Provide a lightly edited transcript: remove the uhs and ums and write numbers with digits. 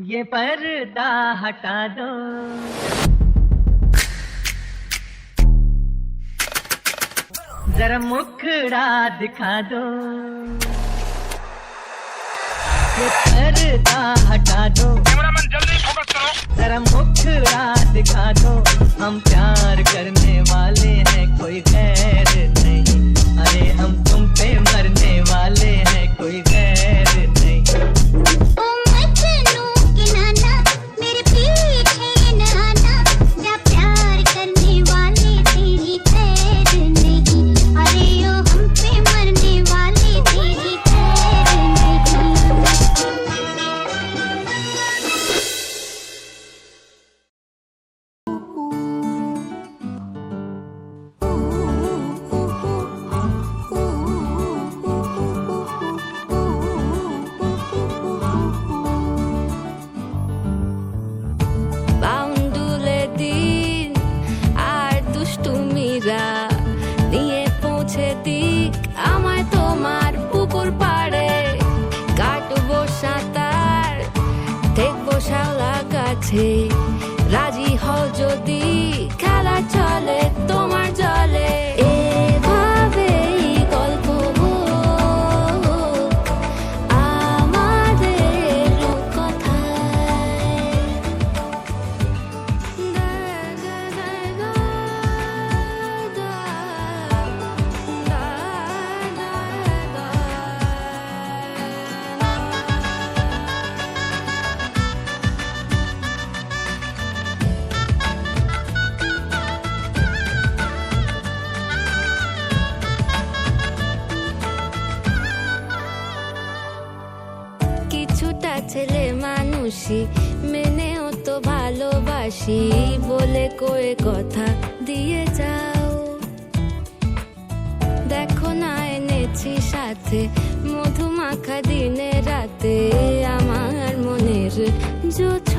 ये पर्दा हटा दो, जरा मुखड़ा दिखा दो। ये पर्दा हटा दो, जल्दी फोकस करो। जरा मुखड़ा दिखा दो। हम प्यार करने वाले हैं, कोई गैर नहीं। अरे हम तुम पे मरने वाले हैं, कोई गैर नहीं। নিয়ে পৌঁছে দিক আমায় তোমার পুকুর পাড়ে, কাটবো সাঁতার দেখবো শাওলা গাছে। রাজি হও যদি খেলা চলে তোমার জলে, এভাবেই গল্প হোক আমাদের কথায়। কিছুটা ছেলে মানুষই মেনেও তো ভালোবাসি, বলে কয়ে কথা দিয়ে যাও। দেখো না এনেছি সাথে মধুমাখা দিনে রাতে আমার মনের জ্যোতি।